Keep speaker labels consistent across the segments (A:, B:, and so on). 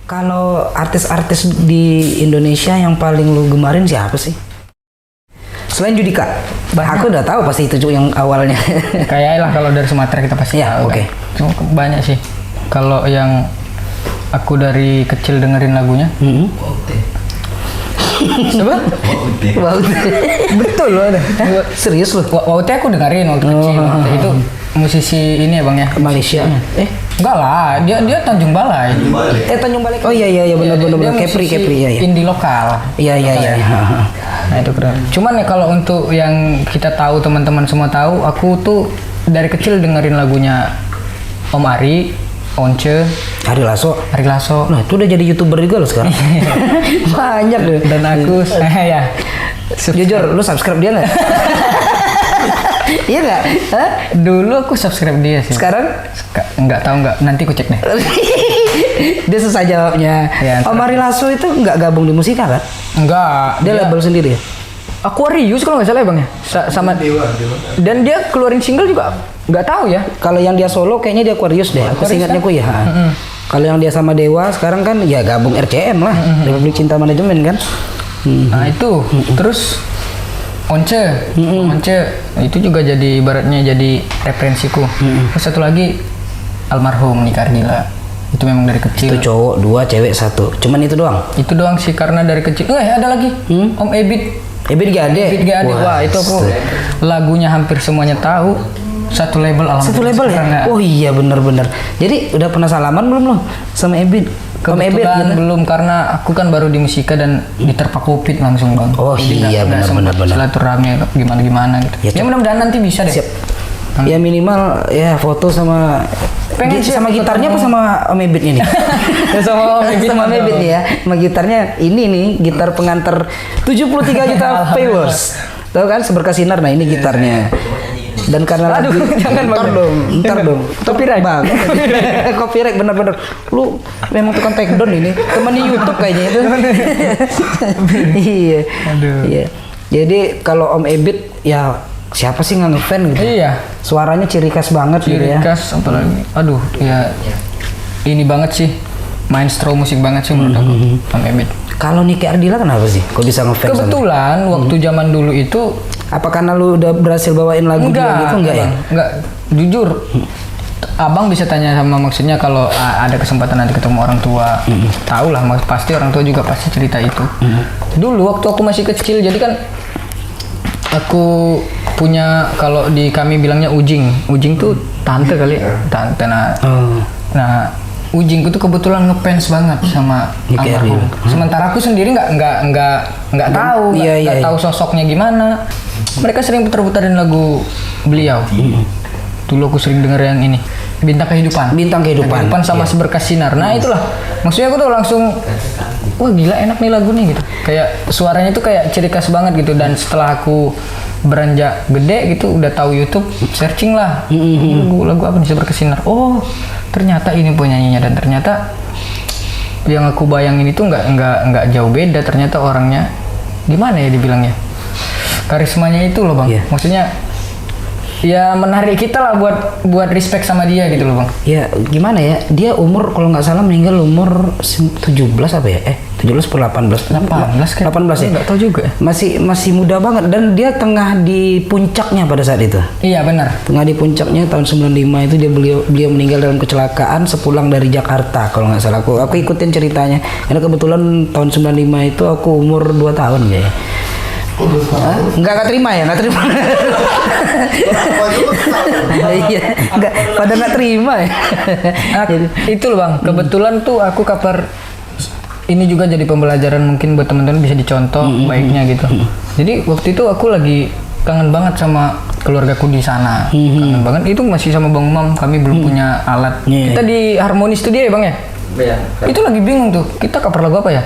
A: Kalau artis-artis di Indonesia yang paling lu gemarin siapa sih? Selain Judika, aku udah tahu pasti itu yang awalnya.
B: Kayaknya lah kalau dari Sumatera kita pasti
A: Ya,
B: tahu.
A: oke.
B: Kan? Cuma banyak sih. Kalau yang aku dari kecil dengerin lagunya. Coba?
A: Wow.
B: Betul loh ada.
A: Serius lu?
B: Waktu aku dengerin waktu kecil. Itu musisi ini ya bang ya.
A: Malaysia.
B: Enggak lah, dia Tanjung Balai.
A: Tanjung Balai. Oh iya benar.
B: Dia
A: Kepri
B: musisi
A: ya.
B: indie lokal.
A: Iya.
B: Nah itu keren. Cuman ya kalau untuk yang kita tahu teman-teman semua tahu, aku tuh dari kecil dengerin lagunya Om Ari, Once,
A: Ari Lasso.
B: Nah,
A: Nah, itu udah jadi YouTuber juga loh sekarang. Banyak deh.
B: dan aku ya.
A: Jujur, lu subscribe dia nggak? Iya nggak? Hah?
B: Dulu aku subscribe dia sih.
A: Sekarang?
B: Nggak tahu nggak. Nanti aku cek deh.
A: Dia susah jawabnya.
B: Ya,
A: Om Ari Lasso itu nggak gabung di musika kan?
B: Enggak.
A: Dia label sendiri ya?
B: Aquarius kalau nggak salah ya bang ya. Sama Dewa. Dan dia keluarin single juga nggak tahu ya.
A: Kalau yang dia solo kayaknya dia Aquarius deh. Aku ingatnya ku ya. Kalau yang dia sama Dewa sekarang kan ya gabung RCM lah, Republik Cinta Manajemen kan.
B: Nah itu. Terus Once itu juga jadi ibaratnya jadi referensiku. Terus satu lagi almarhum Nika Ardila. Itu memang dari kecil.
A: Itu cowok 2, cewek 1. Cuman itu doang.
B: Itu doang sih karena dari kecil. Ada lagi. Om Ebit.
A: Ebit Gade.
B: Wah, itu aku lagunya hampir semuanya tahu. Satu label alhamdulillah.
A: Satu label ya? Oh iya bener. Jadi udah pernah salaman belum lo sama Ebit?
B: Kebetulan belum karena aku kan baru di musika dan diterpa COVID langsung bang.
A: Oh iya benar.
B: Silaturahmi gimana gitu. Ya mudah-mudahan nanti bisa deh.
A: Siap. Ya minimal ya foto sama sama gitarnya apa sama Om Ebit ini?
B: Sama Om Ebit.
A: Sama Om Ebit nih ya. Sama gitarnya ini nih gitar pengantar 73 juta viewers. Tahu kan Seberkas Sinar, nah ini gitarnya. Dan karena
B: aduh, jangan
A: ntar dong.
B: Copyright
A: bang. Copyright bener. Lu memang tukang take down ini. Teman di YouTube kayaknya itu. Iya.
B: Aduh.
A: Iya. Jadi kalau Om Ebit ya siapa sih nggak ngefan gitu?
B: Iya.
A: Suaranya ciri khas banget gitu ya.
B: Ciri khas apalagi. Aduh, ya ini banget sih. Maestro musik banget sih menurut aku. Om Ebit.
A: Kalau Niki Ardila kenapa sih? Kok bisa ngefans?
B: Kebetulan waktu zaman dulu itu
A: apa karena lu udah berhasil bawain lagu dia gitu enggak ya?
B: Enggak, jujur. Abang bisa tanya sama maksudnya kalau ada kesempatan nanti ketemu orang tua, tahu lah pasti orang tua juga pasti cerita itu. Dulu waktu aku masih kecil, jadi kan aku punya kalau di kami bilangnya ujing tuh tante kali, tante nah Ujingku tuh kebetulan ngefans banget sama almarhum. Sementara aku sendiri nggak tahu, nggak tahu sosoknya gimana. Mereka sering putar-putarin lagu beliau. Dulu aku sering denger yang ini, Bintang Kehidupan sama Seberkas Sinar. Nah itulah, maksudnya aku tuh langsung, wah gila enak nih lagu nih gitu. Kayak suaranya tuh kayak ciri khas banget gitu. Dan setelah aku beranjak gede gitu, udah tahu YouTube, searching lah lagu apa nih Seberkas Sinar. Oh ternyata ini penyanyinya, dan ternyata yang aku bayangin itu nggak jauh beda. Ternyata orangnya gimana ya dibilangnya, karismanya itu loh bang. Maksudnya ya menarik kita lah buat respect sama dia gitu loh bang.
A: Ya gimana ya, dia umur kalau nggak salah meninggal umur 17 apa ya? 17 per 18 ya?
B: Nggak tahu juga.
A: Masih muda banget, dan dia tengah di puncaknya pada saat itu.
B: Iya benar.
A: Tengah di puncaknya tahun 95 itu beliau meninggal dalam kecelakaan sepulang dari Jakarta kalau nggak salah. Aku ikutin ceritanya. Karena kebetulan tahun 95 itu aku umur 2 tahun kayaknya. Nggak terima. Iya, pada nggak terima ya.
B: Itu loh bang, kebetulan tuh aku kabar ini juga jadi pembelajaran mungkin buat teman-teman, bisa dicontoh baiknya gitu. Jadi waktu itu aku lagi kangen banget sama keluargaku di sana. Kangen banget. Itu masih sama Bang Umam, kami belum punya alat. Kita di Harmoni Studio ya bang ya? Iya. Itu lagi bingung tuh, kita cover lagu apa ya?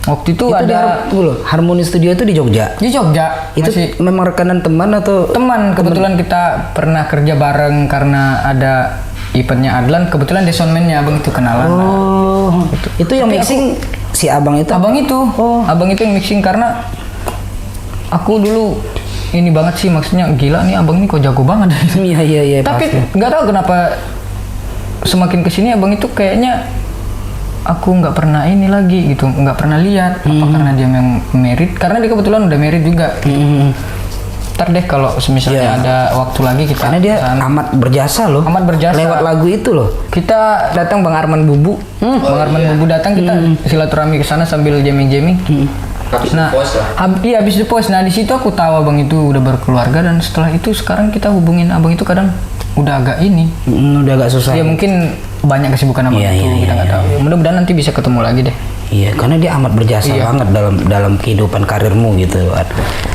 B: Waktu itu ada
A: Harmoni Studio itu di Jogja. Itu masih memang rekanan teman atau?
B: Teman. Kebetulan kita pernah kerja bareng karena ada eventnya Adlan. Kebetulan dia soundman-nya abang itu kenalan.
A: Oh. Itu yang mixing si abang itu?
B: Abang itu. Abang itu yang mixing karena aku dulu ini banget sih, maksudnya gila nih abang ini kok jago banget.
A: Iya.
B: Tapi nggak tahu kenapa semakin kesini abang itu kayaknya aku nggak pernah ini lagi gitu, nggak pernah lihat. Apa karena dia yang merit? Karena dia kebetulan udah merit juga. Ntar deh kalau misalnya ada waktu lagi kita.
A: Karena dia
B: kesana.
A: amat berjasa loh.
B: Amat berjasa.
A: Lewat lagu itu loh.
B: Kita datang Bang Arman Bubu. Bang Arman Bubu datang, kita silaturahmi ke sana sambil jamming-jamming. Nah, iya habis di pos. Nah di situ aku tahu abang itu udah berkeluarga, dan setelah itu sekarang kita hubungin abang itu kadang udah agak ini.
A: Udah agak susah.
B: Ya mungkin banyak kesibukan abang itu, kita nggak tahu. Mudah-mudahan nanti bisa ketemu lagi deh.
A: Iya, karena dia amat berjasa banget dalam kehidupan karirmu gitu.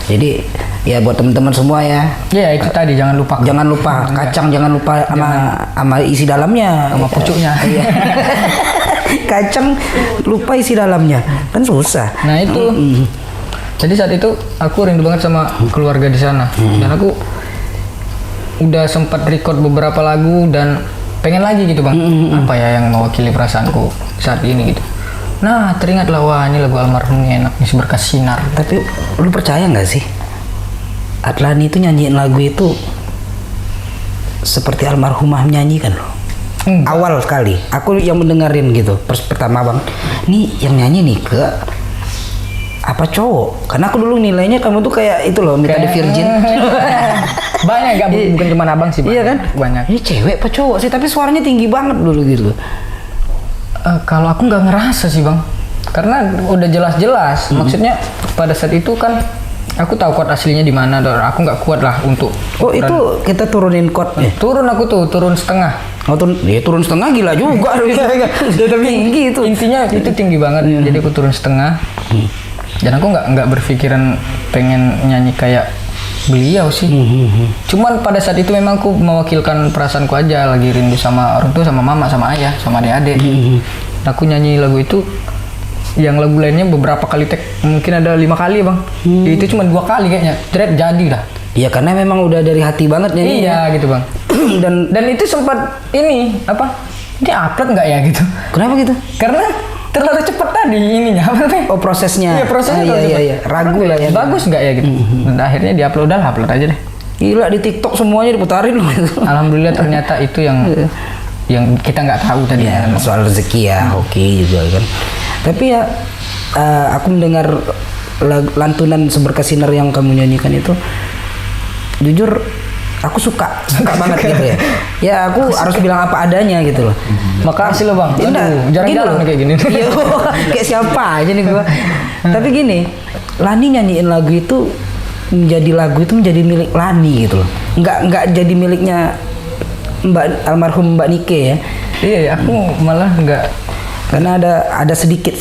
A: Jadi ya buat teman-teman semua ya.
B: Ya itu tadi, jangan lupa.
A: Jangan lupa kacang, jangan lupa sama isi dalamnya,
B: Sama pucuknya.
A: Iya. Kacang lupa isi dalamnya kan susah.
B: Nah itu. Jadi saat itu aku rindu banget sama keluarga di sana, dan aku udah sempat record beberapa lagu dan pengen lagi gitu bang. Apa ya yang mewakili perasaanku saat ini gitu. Nah teringatlah, wah ini lagu almarhum ini enak, isi berkas sinar.
A: Tapi lu percaya nggak sih, Atlani itu nyanyiin lagu itu seperti almarhumah menyanyikan loh. Awal sekali aku yang mendengarin gitu pertama bang, nih yang nyanyi nih ke apa cowok, karena aku dulu nilainya kamu tuh kayak itu loh, Mita the Virgin.
B: Banyak, gak bukan cuma abang sih,
A: iya kan,
B: banyak.
A: Ini cewek apa cowok sih, tapi suaranya tinggi banget dulu gitu.
B: Kalau aku nggak ngerasa sih bang, karena udah jelas-jelas. Maksudnya pada saat itu kan aku tahu chord aslinya di mana, dan aku nggak kuat lah untuk.
A: Oh itu kita turunin chordnya.
B: Turun aku tuh, turun setengah.
A: Oh turun setengah gila juga.
B: Tapi tinggi itu. Intinya itu tinggi banget. Jadi aku turun setengah. Dan aku nggak berpikiran pengen nyanyi kayak beliau sih. Cuman pada saat itu memang aku mewakilkan perasaanku aja, lagi rindu sama orang tua, sama mama, sama ayah, sama adik-adik. Aku nyanyi lagu itu. Yang lagu lainnya beberapa kali tag, mungkin ada 5 kali bang. Itu cuma 2 kali kayaknya. Jadi dah.
A: Iya karena memang udah dari hati banget nyanyi.
B: Iya gitu bang. dan itu sempat ini apa? Ini upload nggak ya gitu?
A: Kenapa gitu?
B: Karena terlalu cepat tadi ininya apa namanya?
A: Oh prosesnya.
B: Iya prosesnya.
A: Iya. Ragu lah ya.
B: Bagus nggak ya gitu? Dan akhirnya diupload, upload aja deh.
A: Gila di TikTok semuanya diputarin loh.
B: Alhamdulillah ternyata itu yang kita nggak tahu tadi.
A: Ya, soal rezeki ya, oke juga kan. Tapi ya aku mendengar lantunan Seberkas Sinar yang kamu nyanyikan itu, jujur aku suka banget gitu ya. Ya aku harus bilang apa adanya gitu loh.
B: Makasih loh bang. Jarang-jarang kayak gini.
A: Iya, kayak siapa aja nih gua. Tapi gini, Lani nyanyiin lagu itu menjadi milik Lani gitu loh. Nggak jadi miliknya almarhum Mbak Nike ya.
B: Iya, aku malah nggak.
A: Karena ada sedikit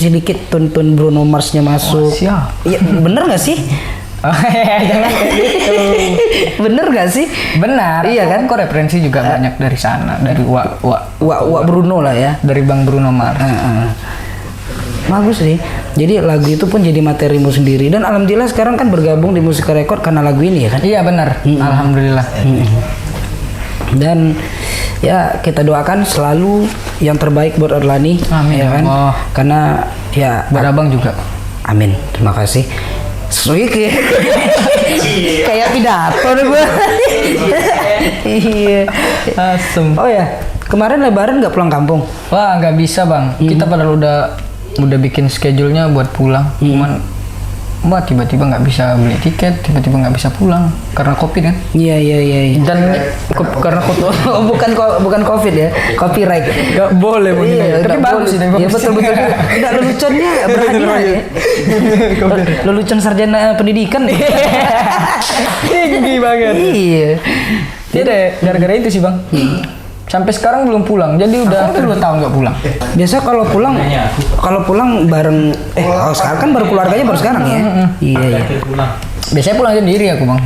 A: tun Bruno Mars-nya masuk. Iya, bener nggak sih?
B: Jangan kayak gitu.
A: Bener gak sih?
B: Benar.
A: Iya kan?
B: Kok referensi juga banyak dari sana, dari
A: Wak Bruno lah ya,
B: dari Bang Bruno Mars.
A: Bagus sih. Jadi lagu itu pun jadi materimu sendiri, dan alhamdulillah sekarang kan bergabung di Musik Record karena lagu ini ya kan?
B: Iya benar. Alhamdulillah.
A: Dan ya kita doakan selalu yang terbaik buat Orlani.
B: Amin
A: ya kan?
B: Allah.
A: Karena ya
B: buat abang juga.
A: Amin. Terima kasih. Kayak pidato nih gue. Iya.
B: Asem.
A: Oh ya, kemarin Lebaran nggak pulang kampung?
B: Wah nggak bisa bang. Kita padahal udah bikin schedule-nya buat pulang. Cuman tiba-tiba nggak bisa beli tiket, tiba-tiba nggak bisa pulang karena COVID kan?
A: Iya.
B: Dan karena COVID,
A: bukan COVID ya, copyright.
B: Nggak boleh begini.
A: Iya,
B: tapi bagus sih.
A: Iya betul. Tidak leluconnya berhadiah ya. Lelucon sarjana pendidikan.
B: Tinggi banget.
A: Iya.
B: Jadi gara-gara itu sih bang. Sampai sekarang belum pulang, jadi udah 2 tahun nggak pulang.
A: Biasa kalau pulang bareng, sekarang kan baru keluarganya baru sekarang ya. Iya.
B: Biasanya pulang sendiri aku bang.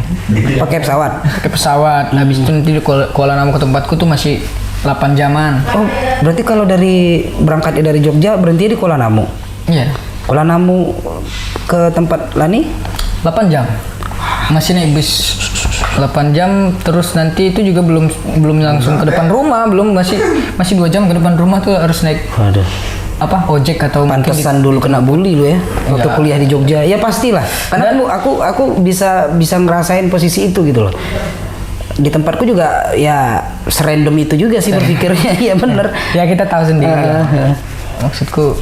A: Pakai pesawat.
B: Habis itu nanti di Kuala Namu ke tempatku tuh masih 8 jaman.
A: Oh, berarti kalau berangkat dari Jogja berhenti di Kuala Namu.
B: Iya.
A: Kuala Namu ke tempat Lani?
B: 8 jam. Masih naik bis 8 jam, terus nanti itu juga belum langsung ke depan rumah, masih 2 jam ke depan rumah tuh harus naik.
A: Waduh.
B: Ojek atau
A: pantesan dulu kena bully lu ya waktu kuliah di Jogja. Ya pastilah. Karena aku bisa ngerasain posisi itu gitu loh. Di tempatku juga ya serandom itu juga sih berpikirnya. Ya bener.
B: Ya kita tahu sendiri. maksudku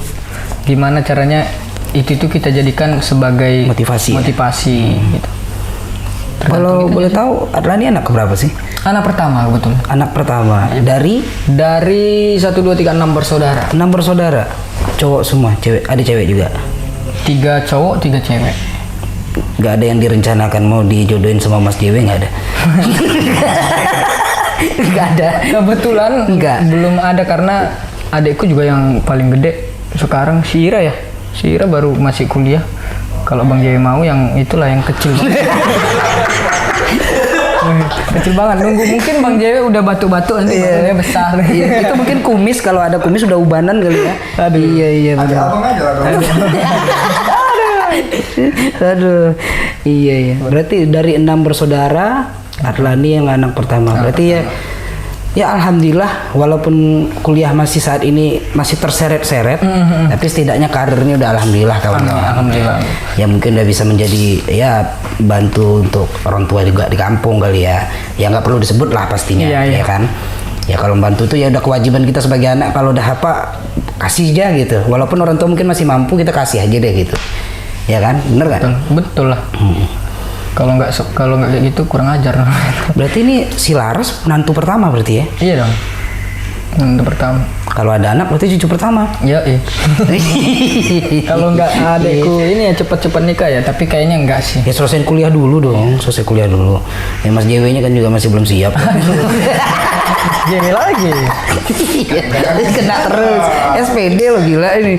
B: gimana caranya itu tuh kita jadikan sebagai
A: Motivasi, ya?
B: gitu.
A: Kalau boleh tahu, Adlani anak keberapa sih?
B: Anak pertama betul.
A: Anak pertama dari
B: 1 2 3 6 bersaudara.
A: 6 bersaudara. Cowok semua, cewek, ada cewek juga.
B: 3 cowok, 3 cewek.
A: Gak ada yang direncanakan mau dijodohin sama Mas JW, nggak ada. Nggak ada.
B: Kebetulan
A: Enggak.
B: belum ada karena adikku juga yang paling gede sekarang si Ira ya. Si Ira baru masih kuliah. Kalau Bang Jawi mau yang itulah yang kecil. Kecil banget, nunggu mungkin Bang Jawi udah batu-batu nanti badannya besar.
A: Iya, itu mungkin kumis, kalau ada kumis udah ubanan kali ya.
B: Aduh.
A: Iya
C: Ada
A: benar.
C: abang aja lah kalau.
A: Aduh. Iya. Berarti dari 6 bersaudara, Adlani yang anak pertama. Berarti ya alhamdulillah, walaupun kuliah masih saat ini masih terseret-seret, tapi setidaknya karirnya udah alhamdulillah kawan-kawan.
B: Alhamdulillah.
A: Ya mungkin udah bisa menjadi ya bantu untuk orang tua juga di kampung kali ya. Ya nggak perlu disebut lah pastinya,
B: Iya.
A: ya kan. Ya kalau bantu tuh ya udah kewajiban kita sebagai anak, kalau udah apa kasih aja gitu. Walaupun orang tua mungkin masih mampu, kita kasih aja deh gitu. Ya kan, bener kan?
B: Betul lah. Kalau nggak kayak gitu kurang ajar.
A: Berarti ini si Laras menantu pertama berarti ya?
B: Iya dong. Yang pertama.
A: Kalau ada anak berarti cucu pertama.
B: Ya, Kalau nggak adekku ini ya cepet-cepet nikah ya, tapi kayaknya enggak sih.
A: Ya selesai kuliah dulu dong, selesai kuliah dulu. Ya Mas JW-nya kan juga masih belum siap.
B: Gini lagi.
A: Kena terus. SPD lo gila ini.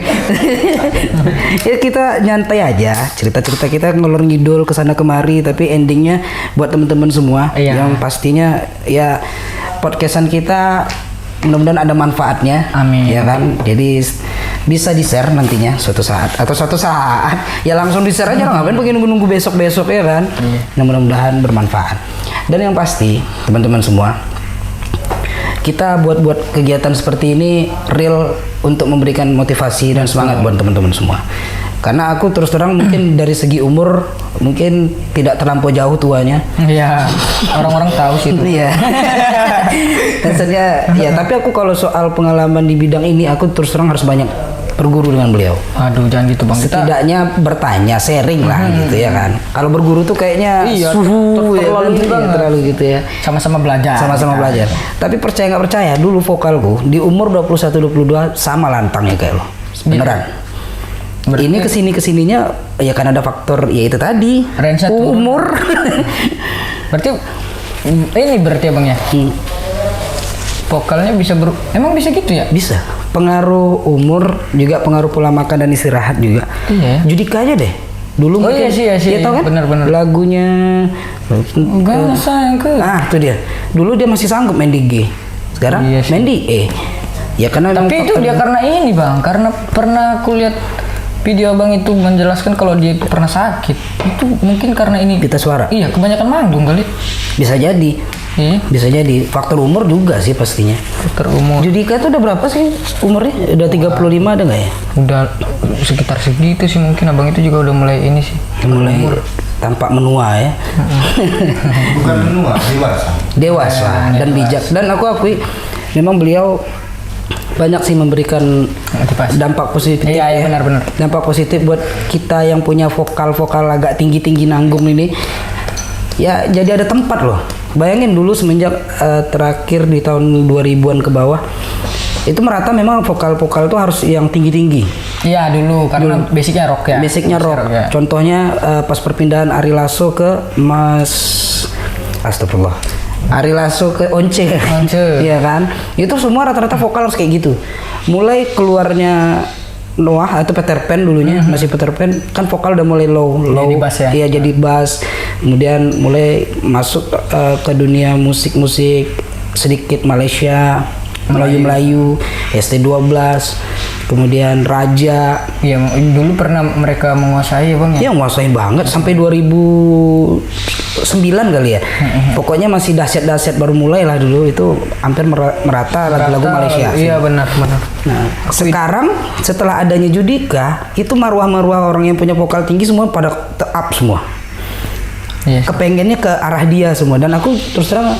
A: Ya kita nyantai aja, cerita-cerita kita ngelor ngidul kesana kemari, tapi endingnya buat teman-teman semua
B: Iya.
A: yang pastinya ya podcastan kita mudah-mudahan ada manfaatnya.
B: Amin.
A: Ya kan? Jadi bisa di-share nantinya suatu saat, atau suatu saat ya langsung di-share aja, ngapain pakai nunggu-nunggu besok-besok ya kan. Nah, mudah-mudahan bermanfaat. Dan yang pasti teman-teman semua, kita buat kegiatan seperti ini real untuk memberikan motivasi dan semangat buat teman-teman semua. Karena aku terus terang mungkin dari segi umur mungkin tidak terlampau jauh tuanya.
B: Iya. Orang-orang tahu sih itu.
A: Iya. Maksudnya ya, tapi aku kalau soal pengalaman di bidang ini aku terus terang harus banyak berguru dengan beliau.
B: Aduh, jangan gitu Bang. Kita
A: Setidaknya bertanya, sharing lah gitu ya kan. Kalau berguru tuh kayaknya
B: Iya,
A: suhu ya kan?
B: terlalu
A: Iya,
B: banget.
A: terlalu gitu ya.
B: sama-sama belajar.
A: Sama-sama belajar. Tapi percaya nggak percaya, dulu vokalku di umur 21-22 sama lantangnya kayak lo. Beneran.
B: Berarti-
A: Ini kesininya ya kan ada faktor ya itu tadi.
B: Range-nya turun.
A: Umur.
B: Berarti ini berarti ya Bang ya. Vokalnya bisa emang bisa gitu ya?
A: Bisa. Pengaruh umur juga, pengaruh pola makan dan istirahat juga.
B: Iya.
A: Judika aja deh. Dulu
B: Oh,
A: mungkin,
B: iya sih,
A: dia tahu kan?
B: benar-benar.
A: Lagunya
B: Enggak sayangku.
A: tuh dia. Dulu dia masih sanggup main di G. Sekarang
B: Iya sih.
A: main di E. Ya karena
B: Tapi
A: memang
B: itu
A: faktor-
B: dia karena ini Bang, karena pernah aku lihat video Abang itu menjelaskan kalau dia itu pernah sakit. Itu mungkin karena ini.
A: Pita suara.
B: Iya, kebanyakan manggung kali.
A: Bisa jadi.
B: Iya,
A: Bisa jadi. Faktor umur juga sih pastinya.
B: terumur.
A: Judika itu udah berapa sih umurnya? Udah 35 ada nggak ya?
B: Udah sekitar segitu sih mungkin Abang itu juga udah mulai ini sih.
A: Mulai tampak menua ya.
C: Bukan menua, dewasa.
A: Dewasa dan bijak. Dan aku akui memang beliau banyak sih memberikan
B: Motivasi.
A: dampak positif.
B: Iya,
A: ya.
B: benar-benar.
A: Dampak positif buat kita yang punya vokal-vokal agak tinggi-tinggi nanggung ini. Ya jadi ada tempat loh. Bayangin dulu semenjak terakhir di tahun 2000-an ke bawah, itu merata memang vokal-vokal itu harus yang tinggi-tinggi.
B: Iya dulu karena basicnya rock ya.
A: Basicnya rock.
B: ya.
A: Contohnya pas perpindahan Ari Lasso ke Mas Astagfirullah. Ari Lasso ke Once.
B: Once.
A: Iya kan? Itu semua rata-rata vokal harus kayak gitu. Mulai keluarnya Noah atau Peter Pan dulunya, masih Peter Pan, kan vokal udah mulai low.
B: Jadi bass ya?
A: Iya, jadi bass. Kemudian mulai masuk ke dunia musik-musik sedikit Malaysia, Melayu-Melayu, ST12, kemudian Raja.
B: Iya, dulu pernah mereka menguasai ya Bang ya.
A: Ya nguasain banget sampai 2009 kali ya. Pokoknya masih dahsyat-dahsyat, baru mulai lah dulu itu hampir merata lagu-lagu Malaysia.
B: Iya benar-benar.
A: Nah, sekarang setelah adanya Judika, itu marwah-marwah orang yang punya vokal tinggi semua pada up semua.
B: Iya.
A: Kepengennya ke arah dia semua, dan aku terus terang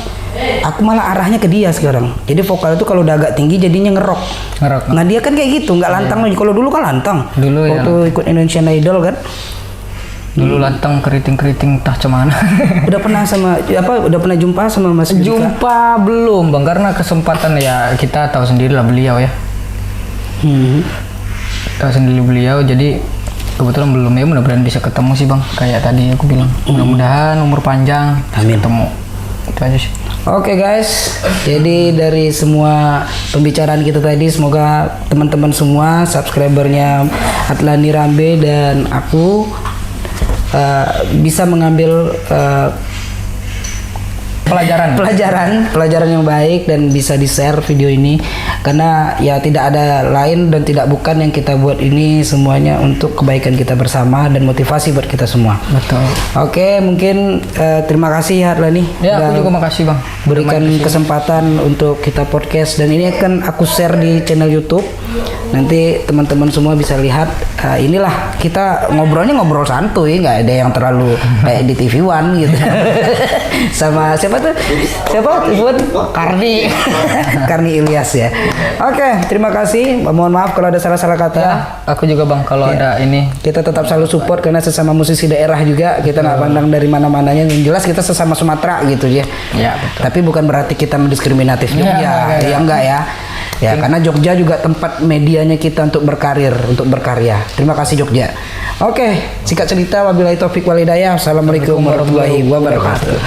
A: aku malah arahnya ke dia sekarang. Jadi vokal itu kalau udah agak tinggi jadinya ngerok.
B: Ngerok.
A: Nah dia kan kayak gitu, nggak lantang lagi. Kalau dulu kan lantang.
B: Dulu ya.
A: Waktu ikut Indonesian Idol kan.
B: Dulu lantang keriting entah cemana.
A: Udah pernah udah pernah jumpa sama Mas Dika?
B: Jumpa belum bang, karena kesempatan ya kita tahu sendiri lah beliau ya. Tahu sendiri beliau, jadi kebetulan belum ya, mudah-mudahan bisa ketemu sih bang. Kayak tadi aku bilang, mudah-mudahan umur panjang,
A: Amin.
B: ketemu. Itu aja sih.
A: Oke guys, jadi dari semua pembicaraan kita tadi, semoga teman-teman semua subscribernya Atlani Rambe dan aku bisa mengambil pelajaran yang baik dan bisa di-share video ini, karena ya tidak ada lain dan tidak bukan yang kita buat ini semuanya untuk kebaikan kita bersama dan motivasi buat kita semua.
B: Betul.
A: Oke, mungkin terima kasih Atlani.
B: Ya, aku juga makasih bang.
A: Berikan kesempatan untuk kita podcast, dan ini akan aku share di channel YouTube. Nanti teman-teman semua bisa lihat. Inilah kita ngobrol santuy, nggak ada yang terlalu kayak di TV One gitu. Sama siapa tuh? Karni Ilyas ya. Oke, terima kasih. Mohon maaf kalau ada salah-salah kata.
B: Ya, aku juga bang kalau ada ini.
A: Kita tetap selalu support karena sesama musisi daerah juga. Kita nggak pandang dari mana-mananya. Yang jelas kita sesama Sumatera gitu ya.
B: Ya betul.
A: Tapi bukan berarti kita mendiskriminatif Jogja. Ya enggak ya. Ya, karena Jogja juga tempat medianya kita untuk berkarir, untuk berkarya. Terima kasih Jogja. Oke, singkat cerita, wabillahi taufik walhidayah. Assalamualaikum warahmatullahi wabarakatuh.